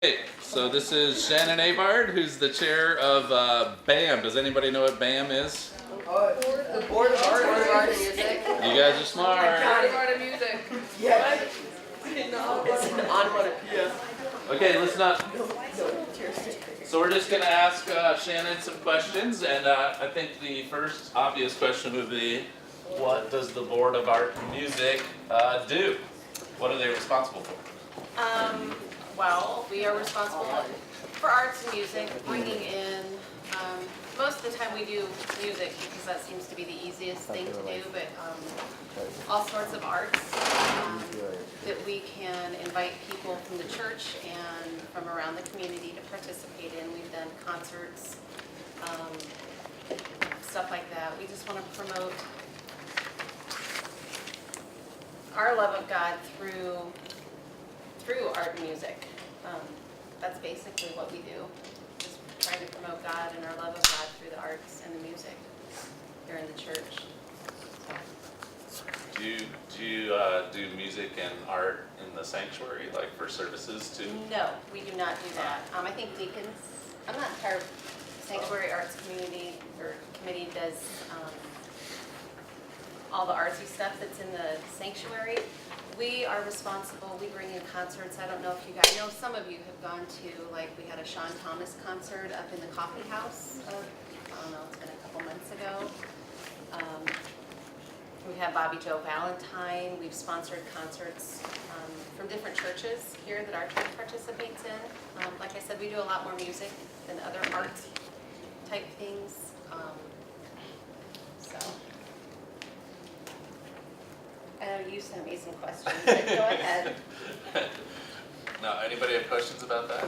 Hey, so this is Shannon Avard, who's the chair of BAM. Does anybody know what BAM is? The Board of Art and Music. You guys are smart. Art and Music. Yeah. It's an onomatopoeia. Okay, listen up. So we're just going to ask Shannon some questions, and I think the first obvious question would be, what does the Board of Art and Music do? What are they responsible for? Well, we are responsible for arts and music, bringing in, most of the time we do music because that seems to be the easiest thing to do, but all sorts of arts that we can invite people from the church and from around the community to participate in. We've done concerts, stuff like that. We just want to promote our love of God through art and music. That's basically what we do, just trying to promote God and our love of God through the arts and the music here in the church. Do you do music and art in the sanctuary, like for services too? No, we do not do that. I think Deacons, I'm not entirely, Sanctuary Arts Community or Committee does all the artsy stuff that's in the sanctuary. We are responsible, we bring in concerts. I don't know if you guys, I know some of you have gone to, like, we had a Sean Thomas concert up in the coffee house, I don't know, it's been a couple months ago. We had Bobby Joe Valentine. We've sponsored concerts from different churches here that our church participates in. Like I said, we do a lot more music than other arts type things. So. I know you sent me some questions, but go ahead. Now, anybody have questions about that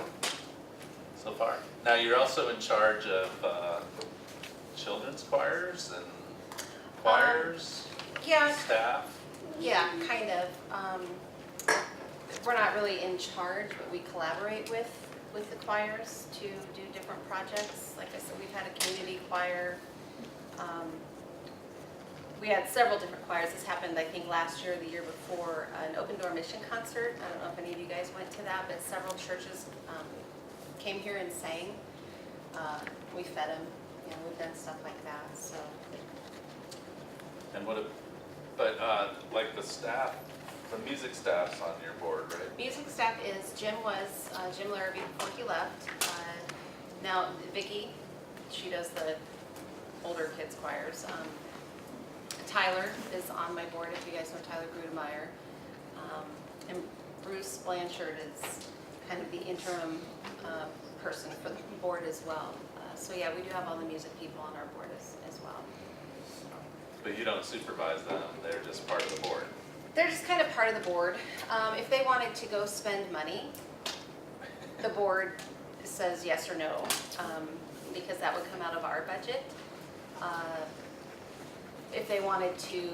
so far? Now, you're also in charge of children's choirs and choirs, Yeah, staff. yeah, kind of. We're not really in charge, but we collaborate with the choirs to do different projects. Like I said, we've had a community choir. We had several different choirs. This happened, I think, last year or the year before, an open door mission concert. I don't know if any of you guys went to that, but several churches came here and sang. We fed them. You know, we've done stuff like that. So. And like the staff, the music staff's on your board, right? Music staff is Jim Larrabee before he left. Now Vicki, she does the older kids choirs. Tyler is on my board, if you guys know Tyler Grudemeyer. And Bruce Blanchard is kind of the interim person for the board as well. So yeah, we do have all the music people on our board as well. But you don't supervise them, they're just part of the board. They're just kind of part of the board. If they wanted to go spend money, the board says yes or no, because that would come out of our budget. If they wanted to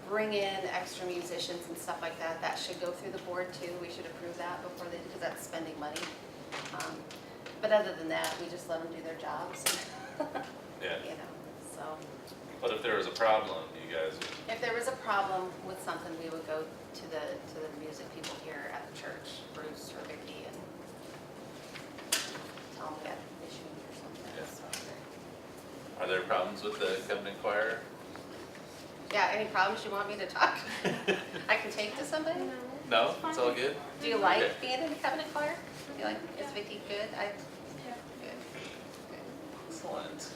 bring in extra musicians and stuff like that, that should go through the board too. We should approve that before they, because that's spending money. But other than that, we just let them do their jobs. Yeah. You know, so. But if there was a problem, you guys would... If there was a problem with something, we would go to the music people here at the church, Bruce or Vicki, and tell them we had an issue or something. Yeah. So. Are there problems with the covenant choir? Yeah, any problems you want me to talk? I can take to somebody? No, it's all good? Do you like Okay. being in the covenant choir? You like, is Vicki good? Good. Excellent.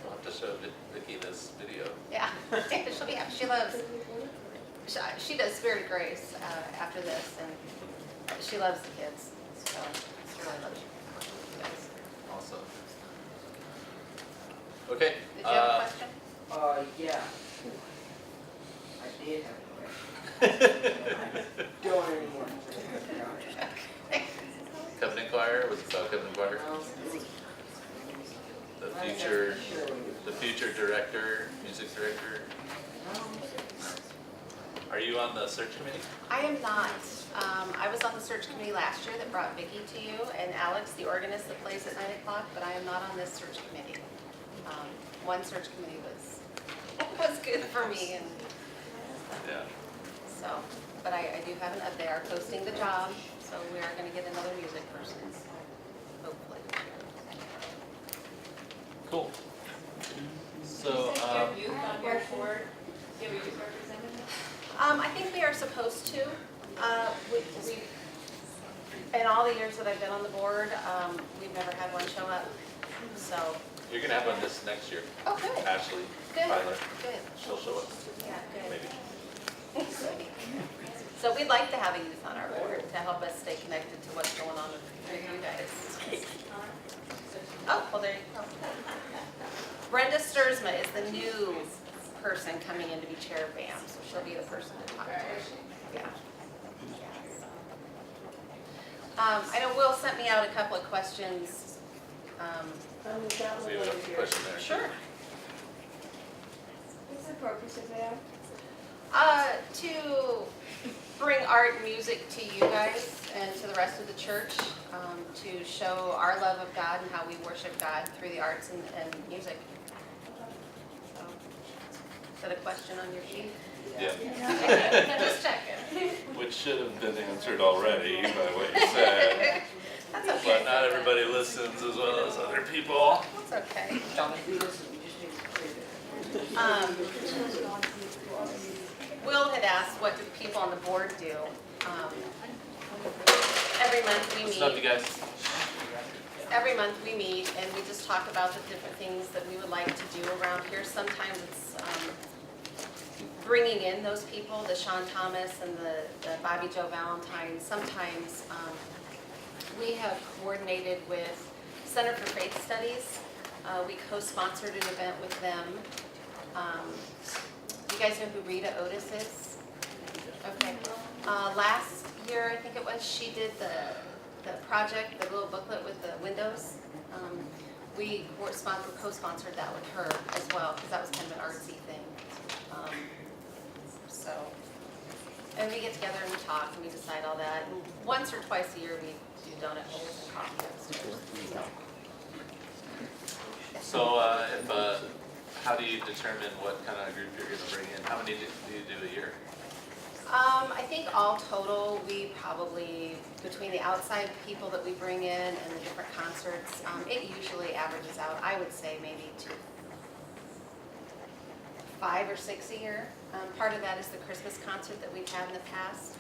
We'll have to show Vicki this video. Yeah, she'll be happy. She loves, she does Spirit of Grace after this, and she loves the kids, so she really loves you guys. Awesome. Okay. Did you have a question? Yeah. I did have a question. Don't anymore. Covenant choir? Was it called covenant choir? The future director, music director. Are you on the search committee? I am not. I was on the search committee last year that brought Vicki to you, and Alex, the organist that plays at 9 o'clock, but I am not on this search committee. One search committee was good for me, and Yeah. so, but I do have an update. They are posting the job, so So we are going to get another music person, hopefully. Cool. So, Youth on your board, do you have a youth representative? I think we are supposed to. We, in all the years that I've been on the board, we've never had one show up. So, you're gonna have one this next year. oh, good. Ashley, Good. Tyler, Good. she'll show up, Yeah, good. maybe. So we'd like to have a youth on our board to help us stay connected to what's going on with you guys. Oh, well, there you go. Brenda Sturzma is the new person coming in to be chair of BAM, so she'll be the person to talk to. Yeah. I know Will sent me out a couple of questions. We have a question there. Sure. What's the purpose of that? To bring art and music to you guys and to the rest of the church, to show our love of God and how we worship God through the arts and music. So, is that a question on your sheet? Yeah. Just checking. Which should have been answered already by what you said. That's okay. But not everybody listens as well as other people. That's okay. Will had asked, what do people on the board do? Every month we What's up, you meet. guys? Every month we meet and we just talk about the different things that we would like to do around here. Sometimes it's bringing in those people, the Sean Thomas and the Bobby Joe Valentine. Sometimes we have coordinated with Center for Faith Studies. We co-sponsored an event with them. You guys know who Rita Otis is? Okay. Last year, I think it was, she did the project, the little booklet with the windows. We co-sponsored that with her as well, because that was kind of an artsy thing. So, and we get together and we talk and we decide all that. And once or twice a year, we do donut holes and coffee upstairs. So, how do you determine what kind of group you're gonna bring in? How many do you do a year? I think all total, we probably, between the outside people that we bring in and the different concerts, it usually averages out, I would say maybe to 5 or 6 a year. Part of that is the Christmas concert that we've had in the past.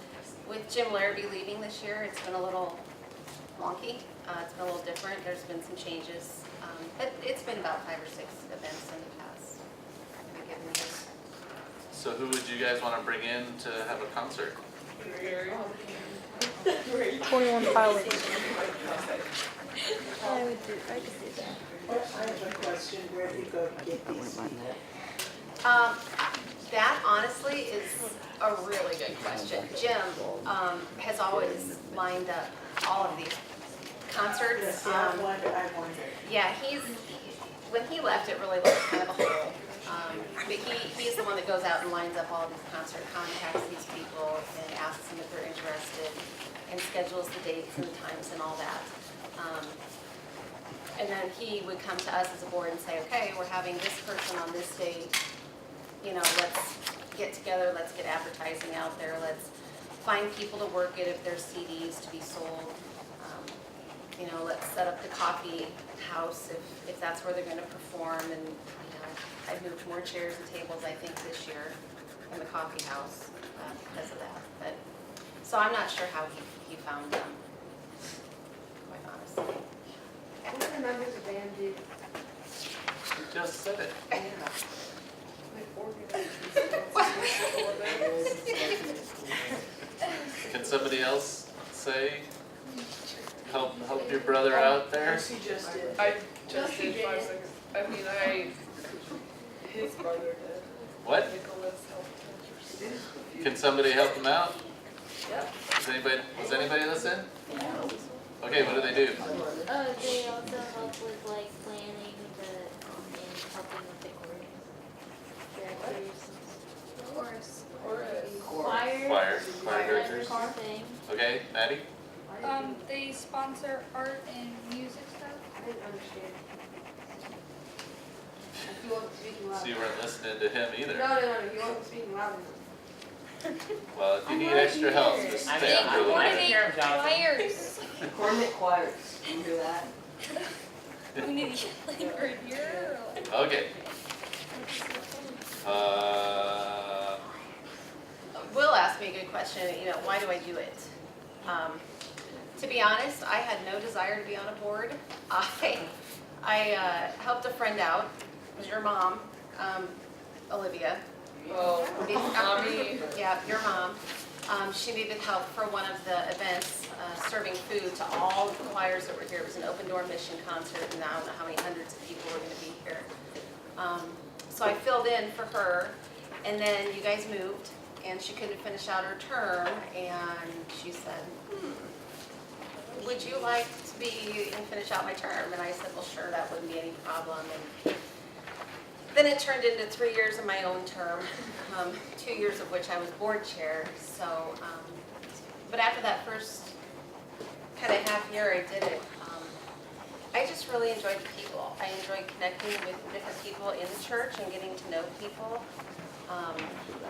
With Jim Larrabee leaving this year, it's been a little wonky. It's been a little different. There's been some changes. But it's been about 5 or 6 events in the past. in a given year. So who would you guys want to bring in to have a concert? 21 Pilots. I could do that. I have a question, where do you go to get these people? That honestly is a really good question. Jim has always lined up all of these concerts. I wonder. Yeah, when he left, it really was kind of a hole. But he's the one that goes out and lines up all these concerts, contacts these people and asks them if they're interested and schedules the dates and the times and all that. And then he would come to us as a board and say, okay, we're having this person on this date. You know, let's get together, let's get advertising out there, let's find people to work it if there's CDs to be sold. You know, let's set up the coffee house if that's where they're going to perform. And, you know, I've moved more chairs and tables, I think, this year in the coffee house because of that. But so I'm not sure how he found them, quite honestly. What do the members of the band do? You just said it. Can somebody else say, help your brother out there? Darcy just did. I just did 5 seconds. I mean, his brother did. What? Nicholas helped him. Can somebody help him out? Yep. Was anybody listen? Okay, what do they do? They also help with like planning and helping with the chorus. Choir directors. Thing. Okay, Maddie? They sponsor art and music stuff. I didn't understand. If you wasn't speaking loud. So you weren't listening to him either. No, you wasn't speaking loud enough. Well, if you need extra help, just I stay mean, after I the wanna meeting. hear Choirs. Coordinate choirs, you hear that? We need to like right here or like. Okay. Will asked me a good question, why do I do it? To be honest, I had no desire to be on a board. I helped a friend out, it was your mom, Olivia. Oh, mommy. Yeah, your mom. She needed help for one of the events, serving food to all the choirs that were here. It was an open door mission concert, and I don't know how many hundreds of people were gonna be here. So I filled in for her, and then you guys moved, and she couldn't finish out her term, and she said, would you like to be and finish out my term? And I said, well, sure, that wouldn't be any problem. And then it turned into 3 years of my own term, 2 years of which I was board chair. So, but after that first kind of half year I did it, I just really enjoyed the people. I enjoyed connecting with different people in the church and getting to know people.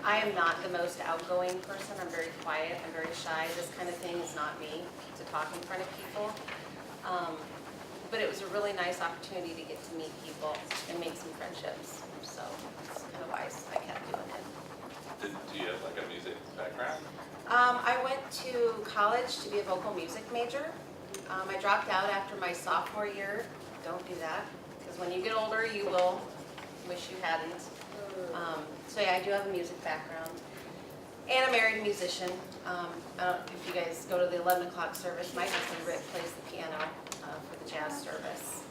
I am not the most outgoing person. I'm very quiet. I'm very shy. This kind of thing is not me, to talk in front of people. But it was a really nice opportunity to get to meet people and make some friendships. So that's kind of why I kept doing it. Do you have like a music background? I went to college to be a vocal music major. I dropped out after my sophomore year. Don't do that, because when you get older, you will wish you hadn't. So yeah, I do have a music background. And a married musician. I don't know if you guys go to the 11 o'clock service, my husband Rick plays the piano for the jazz service.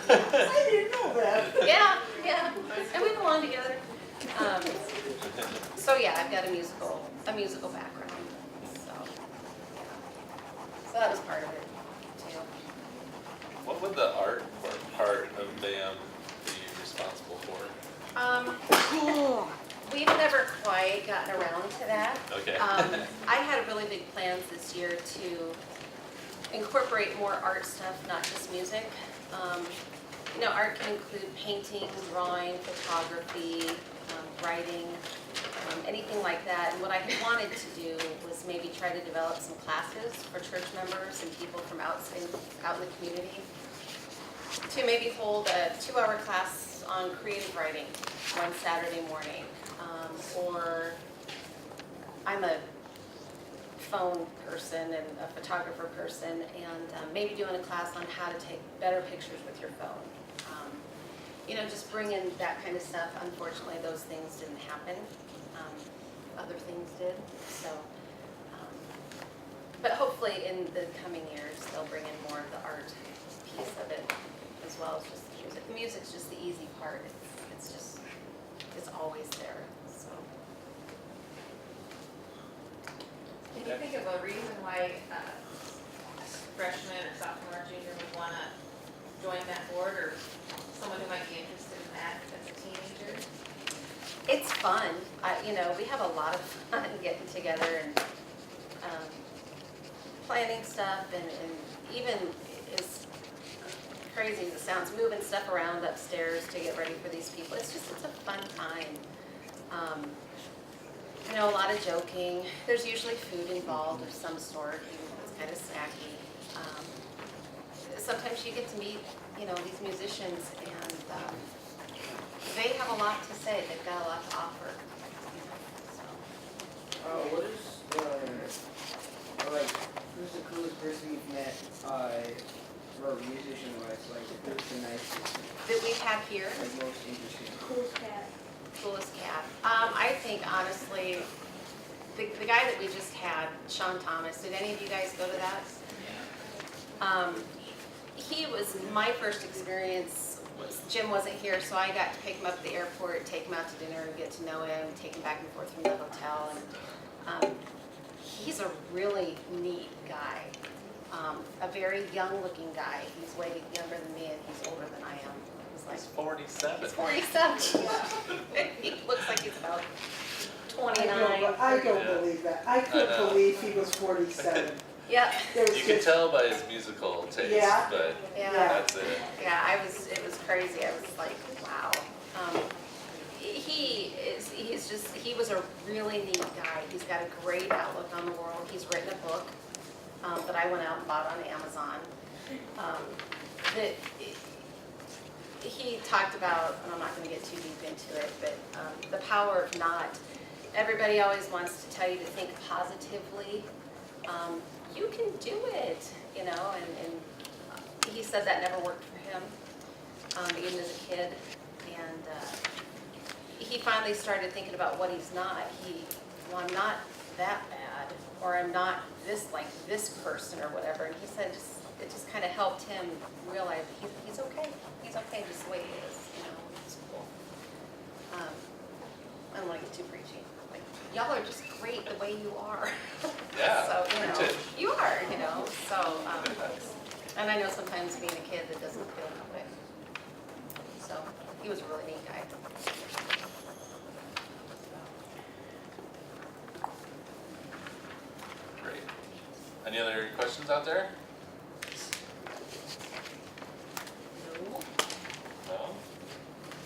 I didn't know that. Yeah, and we belong together. So yeah, I've got a musical background. So that was part of it too. What would the art or part of BAM be responsible for? We've never quite gotten around to that. Okay. I had really big plans this year to incorporate more art stuff, not just music. Art can include painting, drawing, photography, writing, anything like that. And what I had wanted to do was maybe try to develop some classes for church members and people from out in the community to maybe hold a 2-hour class on creative writing one Saturday morning. Or I'm a phone person and a photographer person, and maybe doing a class on how to take better pictures with your phone. Just bring in that kind of stuff. Unfortunately, those things didn't happen. Other things did. So, but hopefully in the coming years, they'll bring in more of the art piece of it, as well as just the music. The music's just the easy part. It's always there. So. Can you think of a reason why freshman or sophomore or junior would want to join that board, or someone who might be interested in that as a teenager? It's fun. We have a lot of fun getting together and planning stuff, and even as crazy as it sounds, moving stuff around upstairs to get ready for these people. It's a fun time. A lot of joking. There's usually food involved of some sort, even if it's kind of snacky. Sometimes you get to meet, these musicians, and they have a lot to say. They've got a lot to offer. What is who's the coolest person you've met, or musician-wise, who's the nicest, That we've had here. most interesting? Coolest cat. I think honestly, the guy that we just had, Sean Thomas. Did any of you guys go to that? He was my first experience. Jim wasn't here, so I got to pick him up at the airport, take him out to dinner, and get to know him, take him back and forth from the hotel. And he's a really neat guy. A very young-looking guy. He's way younger than me, and he's older than I am. He's 47. He's 47. He looks like he's about 29. I don't believe that. I couldn't believe he was 47. Yep. You can tell by his musical taste, Yeah. but Yeah. that's it. Yeah, it was crazy. I was like, wow. He he was a really neat guy. He's got a great outlook on the world. He's written a book that I went out and bought on Amazon. That he talked about, and I'm not going to get too deep into it, but the power of not. Everybody always wants to tell you to think positively. You can do it, you know, and he said that never worked for him, even as a kid. And he finally started thinking about what he's not. Well, I'm not that bad, or I'm not like this person or whatever. And he said it just kind of helped him realize he's okay. He's okay just the way he is, you know, it's cool. I don't want to get too preachy. Like, y'all are just great the way you are. Yeah, So, you know, preach it. you are, you know, so, and I know sometimes being a kid that doesn't feel that way. So, he was a really neat guy. Great. Any other questions out there? No?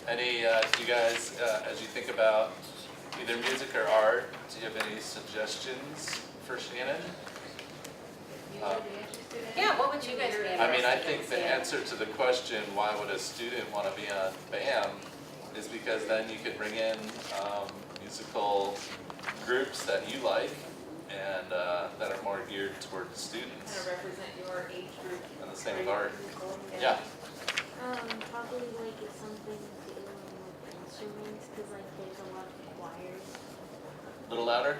Any, do you guys, as you think about either music or art, do you have any suggestions for Shannon? Yeah, what would you guys be interested I mean, I in think the seeing? answer to the question, why would a student want to be on BAM, is because then you could bring in musical groups that you like and that are more geared towards students. Kind of represent your age group. And the same with art. Yeah. Probably like it's something dealing with instruments, cause like there's a lot of choirs. A little louder?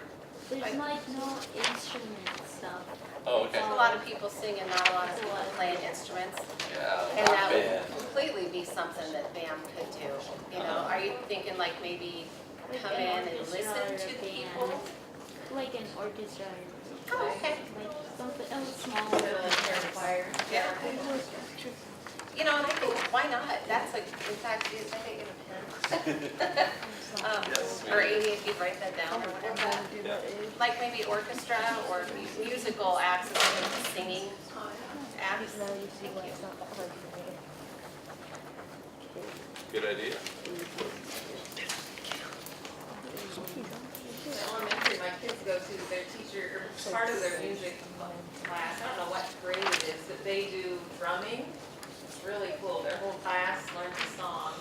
There's like no instrument stuff. Oh, okay. There's a lot of people singing, not a lot of people playing instruments. Yeah, And rock that would band. completely be something that BAM could do. You know, are you thinking like maybe come in and listen to the people? Like an orchestra. Oh, okay. Like something, small. Choir. Yeah. You know, and I think, why not? That's like, in fact, I think get a pen. Yes. Or Amy, if you'd write that down or whatever. Yeah. Like maybe orchestra or musical acts instead of singing acts. Thank you. Good idea. The elementary my kids go to, their teacher, or part of their music class, I don't know what grade it is, but they do drumming. It's really cool. Their whole class learns a song.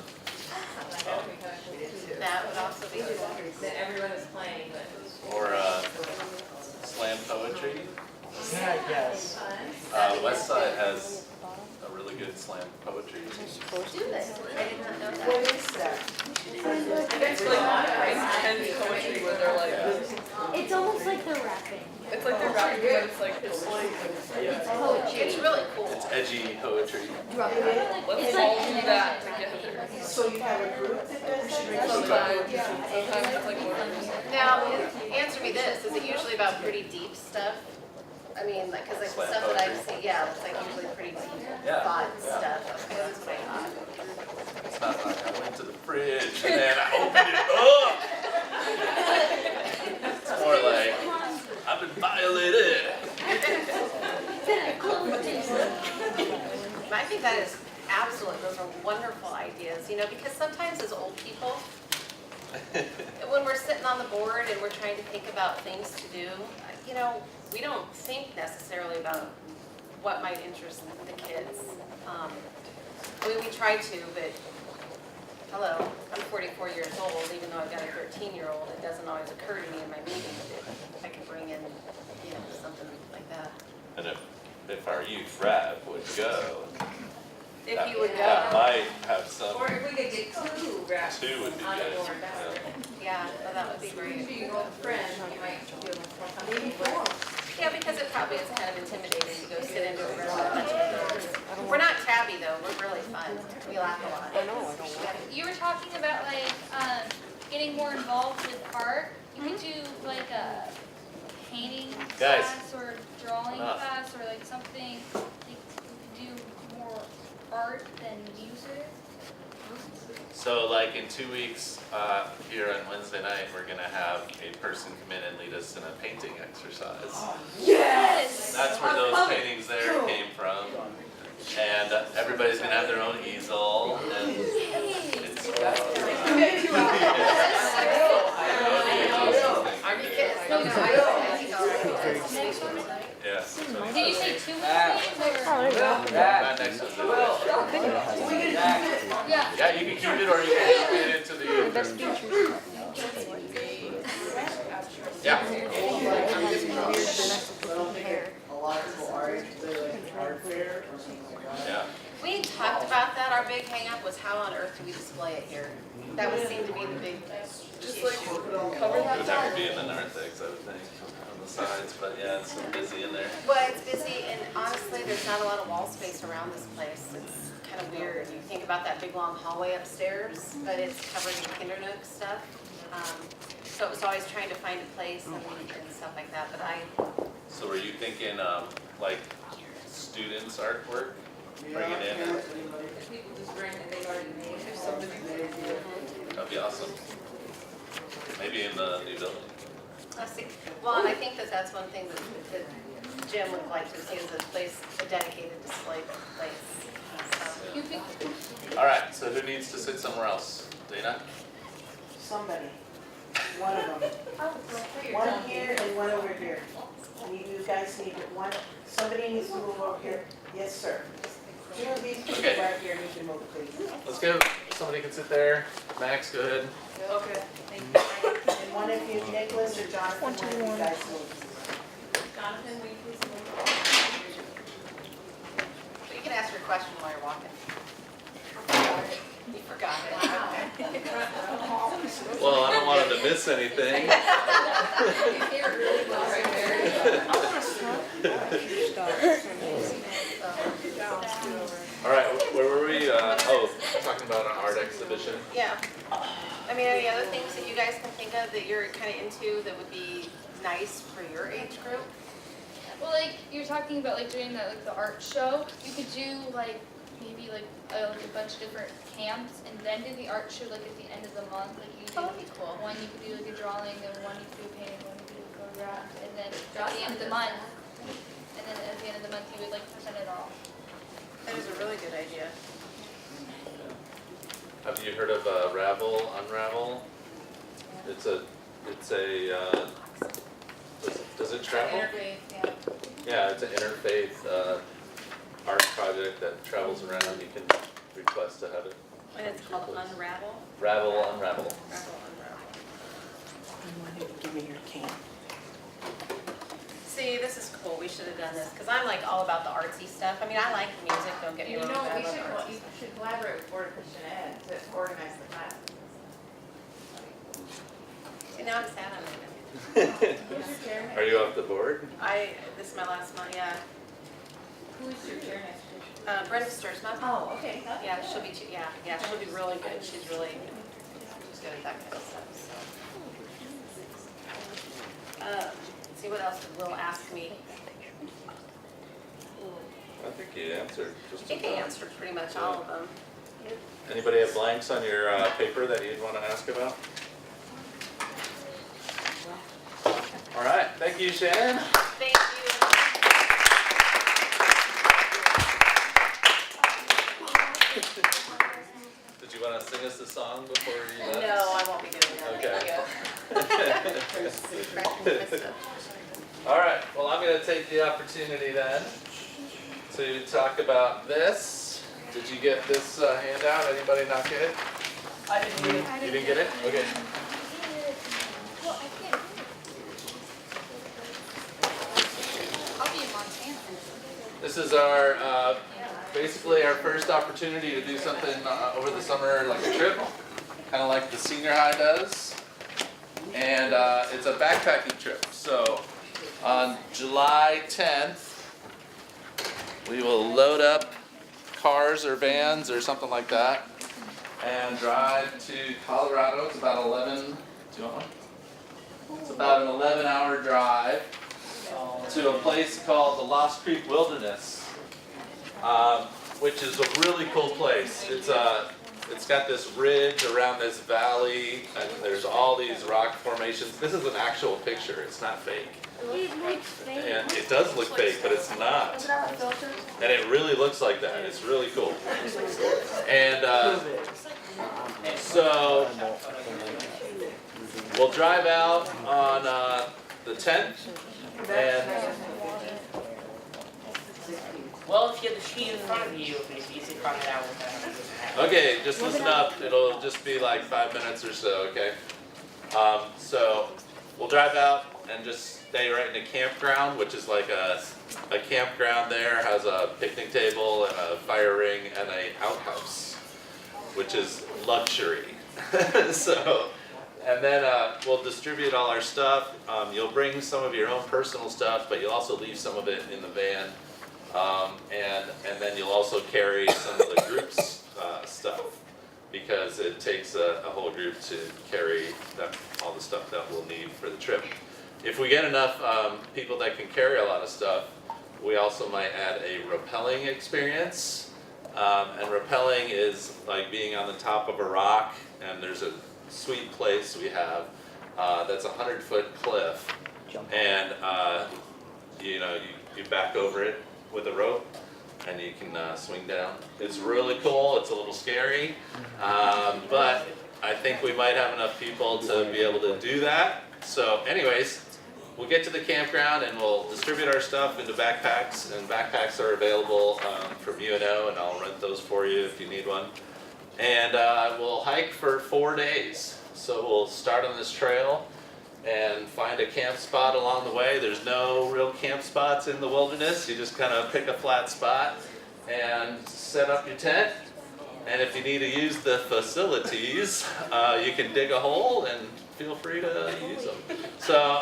That would be kind of cool too. That would also be cool. That everyone is playing, but. Or slam poetry. Yes. Fun. West Side has a really good slam poetry team. Do this. I did not know What that. is that? It's like intense poetry where they're like, It's almost like they're rapping. it's like they're rapping, but it's like, It's really cool. It's edgy poetry. let's all do that together. So you have a group that does it? Sometimes it's like one. Now, answer me this, is it usually about pretty deep stuff? I mean, like, cause like the stuff that I've seen, yeah, it's like usually pretty deep Yeah. thought stuff. Okay, that's what I thought. It's not like I went to the fridge and then I opened it up. It's more like, I've been violated. I think that is absolute, those are wonderful ideas, you know, because sometimes as old people, when we're sitting on the board and we're trying to think about things to do, you know, we don't think necessarily about what might interest the kids. I mean, we try to, but hello, I'm 44 years old, even though I've got a 13-year-old, it doesn't always occur to me in my meetings that I can bring in, you know, something like that. And if our youth rap would go, If that, you would that go, might have some, Or if we could get two reps two would be on the good. board, that would. yeah, well, that would be great. If you go with a friend, you might feel more comfortable. Yeah, because it probably is kind of intimidating to go sit into a room with a bunch of kids. We're not tabby though, we're really fun. We laugh a lot. You were talking about like getting more involved with art. You could do like a painting Guys. class or drawing Enough. class or like something like you could do more art than music. So like in 2 weeks, here on Wednesday night, we're gonna have a person come in and lead us in a painting exercise. Yes. That's where those paintings there came from. And everybody's gonna have their own easel and it's Yeah. Did you say 2 weeks or? Right next to the. Yeah. Yeah, you can keep it or you can move it into the youth room. Yeah. A lot of people are into like art fair or something like that. Yeah. We talked about that, our big hang up was how on earth do we display it here? That would seem to be the big Just like issue. cover It that would have to back. be in the narthex, I would think, on the sides, but yeah, it's so busy in there. Well, it's busy and honestly, there's not a lot of wall space around this place. It's kind of weird. You think about that big long hallway upstairs, but it's covered in Kindernook stuff. So it was always trying to find a place and stuff like that, but So were you thinking, like, students' artwork? Bring it in? If people just bring it, they've already made it. If somebody That'd be awesome. Maybe in the new building. let's see. Well, and I think that that's one thing that Jim would like to see is a place, a dedicated display place. So, All right, so who needs to sit somewhere else? Dana? Somebody, one of them. One here and one over here. You guys need one, somebody needs to move over here. Yes, sir. Two of these people Okay. right here need to move, please. Let's go. Somebody can sit there. Max, go ahead. okay. And one of you, Nicholas or Jonathan, one of you guys move. Jonathan, will you please move? You can ask your question while you're walking. You forgot it. Well, I don't want him to miss anything. All right, where were we? Talking about an art exhibition. Yeah. I mean, any other things that you guys can think of that you're kind of into that would be nice for your age group? Well, like you're talking about like doing that, like the art show. You could do like maybe like a bunch of different camps, and then do the art show like at the end of the month. Like you do Oh, that'd be cool. one, you could do like a drawing, then one you could do a painting, one you could do a photograph, and then at the end of the month, and then at the end of the month you would like present it all. That is a really good idea. Have you heard of Ravel, Unravel? It's a, does it travel? Interfaith, yeah. Yeah, it's an interfaith art project that travels around. You can request to have it. And it's called Unravel. Ravel, Unravel. Ravel, Unravel. I want you to give me your can. See, this is cool. We should have done this because I'm like all about the artsy stuff. I mean, I like music. Don't get me You wrong. know, but I we love should, the artsy you stuff. should collaborate with Board of Christian Ed to organize the classes. See, now I'm sad I'm leaving. Who's your chair? Are you off the board? This is my last month. Yeah. Who's your chair next to? Brenda Sturzman. Oh, okay. Yeah, she'll be. Yeah, she'll be really good. She's good at that kind of stuff. So. See what else Will ask me. I think you answered I just think I about. answered pretty much all of them. Anybody have blanks on your paper that you'd want to ask about? All right, thank you, Shannon. Thank you. Did you want to sing us a song before you left? No, I won't be doing that. Thank you. All right, well, I'm going to take the opportunity then to talk about this. Did you get this handout? Anybody not get it? I didn't read it. You didn't get it? Okay. Well, I can't. I'll be in Montana. This is our, basically our first opportunity to do something over the summer, like a trip, kind of like the senior high does. And it's a backpacking trip. So on July 10th, we will load up cars or vans or something like that and drive to Colorado. It's about 11, do you want one? It's about an 11-hour drive to a place called the Lost Creek Wilderness, which is a really cool place. It's got this ridge around this valley, and there's all these rock formations. This is an actual picture, it's not fake. It looks fake. And it does look fake, but it's not. And it really looks like that, it's really cool. And so, we'll drive out on the the 10th. And Well, if you have the sheet in front of you, it's easy to find out what that is. okay, just listen up. It'll just be like 5 minutes or so, okay? So we'll drive out and just stay right in the campground, which is like a campground there, has a picnic table and a fire ring and a outhouse, which is luxury. So, and then we'll distribute all our stuff. You'll bring some of your own personal stuff, but you'll also leave some of it in the van. And then you'll also carry some of the group's stuff, because it takes a whole group to carry all the stuff that we'll need for the trip. If we get enough people that can carry a lot of stuff, we also might add a rappelling experience. And rappelling is like being on the top of a rock, and there's a sweet place we have that's a 100-foot cliff, and you back over it with a rope, and you can swing down. It's really cool. It's a little scary, but I think we might have enough people to be able to do that. So anyways, we'll get to the campground and we'll distribute our stuff into backpacks, and backpacks are available from UNO, and I'll rent those for you if you need one. And we'll hike for 4 days. So we'll start on this trail and find a camp spot along the way. There's no real camp spots in the wilderness. You just kind of pick a flat spot and set up your tent. And if you need to use the facilities, you can dig a hole and feel free to use them. So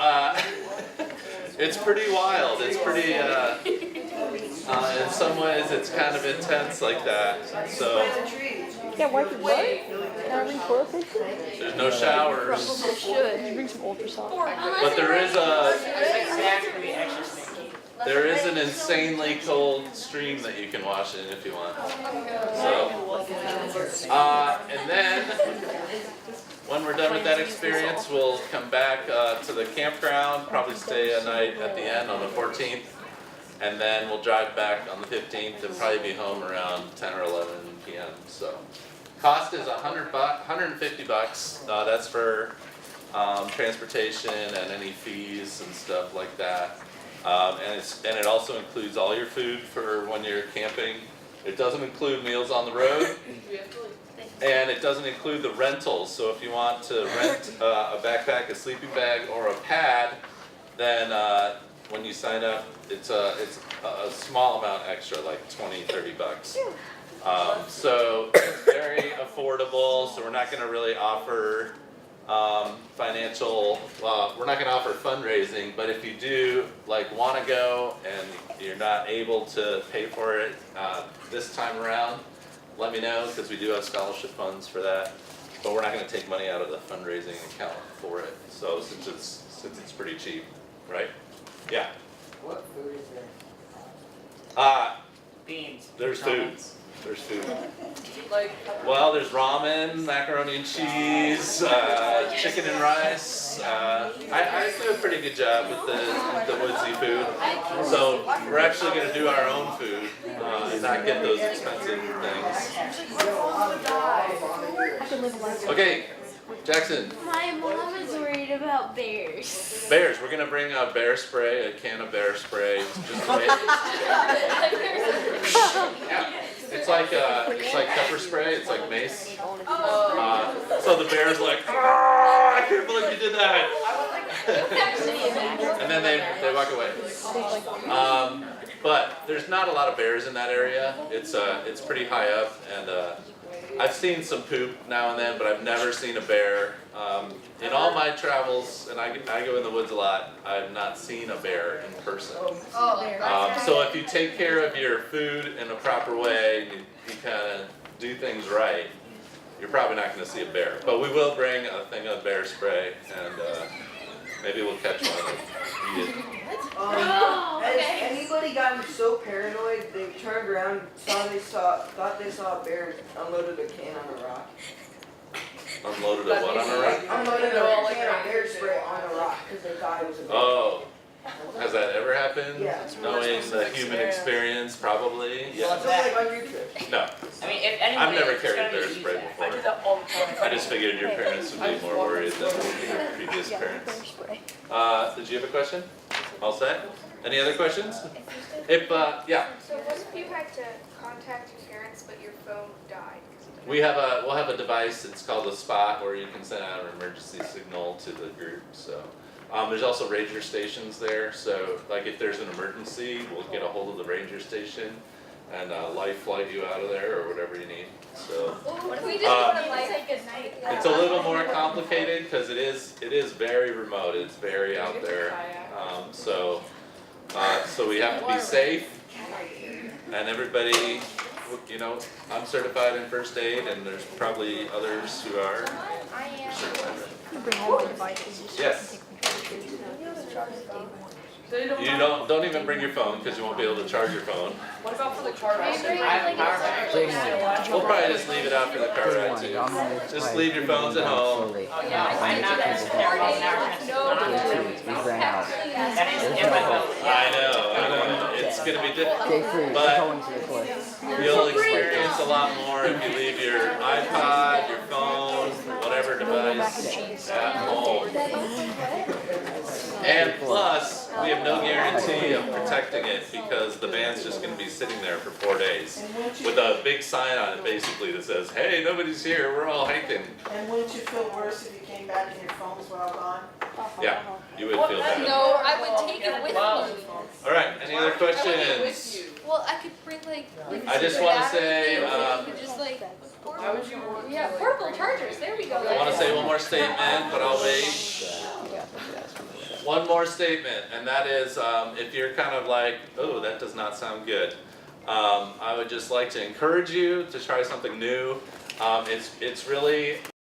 it's pretty wild. It's pretty, in some ways it's kind of intense like that. So Yeah, wipe your butt. Can I bring toilet paper? there's no showers. Should. Bring some ultra soft. But there is Exactly, actually stinky. there is an insanely cold stream that you can wash in if you want. So, and then when we're done with that experience, we'll come back to the campground, probably stay a night at the end on the 14th, and then we'll drive back on the 15th and probably be home around 10 or 11 p.m. So, cost is $150. That's for transportation and any fees and stuff like that. And it also includes all your food for when you're camping. It doesn't include meals on the road, and it doesn't include the rentals. So if you want to rent a backpack, a sleeping bag, or a pad, then when you sign up, it's a small amount extra, like $20-$30. So it's very affordable. So we're not going to really offer we're not going to offer fundraising, but if you do want to go and you're not able to pay for it this time around, let me know, because we do have scholarship funds for that. But we're not going to take money out of the fundraising account for it. So since it's pretty cheap, right? Yeah. What food is there? Beans. There's food. There's food. Like, Well, there's ramen, macaroni and cheese, chicken and rice. I do a pretty good job with the woodsy food. So we're actually going to do our own food and not get those expensive things. Okay, Jackson. My mom is worried about bears. Bears. We're going to bring a bear spray, a can of bear spray. Just to make, yeah. It's like pepper spray. It's like mace. So the bear's like, I can't believe you did that. And then they walk away. But there's not a lot of bears in that area. It's pretty high up, and I've seen some poop now and then, but I've never seen a bear. In all my travels, and I go in the woods a lot, I've not seen a bear in person. So if you take care of your food in a proper way, you kind of do things right, you're probably not going to see a bear. But we will bring a thing of bear spray, and maybe we'll catch one and eat it. Has anybody gotten so paranoid they turned around, thought they saw a bear, and unloaded a can on a rock? Unloaded a what on a rock? Unloaded a can of bear spray on a rock because they thought it was a bear. Oh, Has that ever happened? Yeah. Knowing the human experience, probably, Well, yeah. it's So like on your trip. No, I mean, if anybody, I've never it's carried gonna be bear spray easy. I do before. that all the time. I just figured your parents would be more worried than your previous parents. Did you have a question? All set? Any other questions? If, yeah, So what if you had to contact your parents but your phone died? we'll have a device, it's called a spot, where you can send out an emergency signal to the group, so. There's also ranger stations there, so like if there's an emergency, we'll get a hold of the ranger station and life flight you out of there or whatever you need, so. What if we just Uh, go to like good night? It's a little more complicated because it is very remote, it's very out there. So we have to be safe and everybody, you know, I'm certified in first aid and there's probably others who are. I am. Bring all my devices. Yes. So you don't You have- don't even bring your phone because you won't be able to charge your phone. What about for the car Can I ride? bring I have a like power a bank. separate We'll probably just leave it out for the car ride too. Just leave your phones at home. Oh, yeah, I'm not gonna sit there all hour. We ran out. That is in my phone. I know. It's gonna be difficult. Day 3, But- going to the place. You'll experience a lot more if you leave your iPod, your phone, whatever device at home. And plus, we have no guarantee of protecting it because the van's just gonna be sitting there for 4 days with a big sign on it basically that says, hey, nobody's here, we're all hiking. And wouldn't you feel worse if you came back and your phones were all gone? Yeah, you would feel bad. No, I would take it with Wow. me. All right, any other With questions? you. Well, I could bring like. I just wanna say, You could just like. Why would you want? Yeah, portable chargers, there we go. I wanna say one more statement, but I'll wait. One more statement, and that is, if you're kind of like, oh, that does not sound good, I would just like to encourage you to try something new. It's really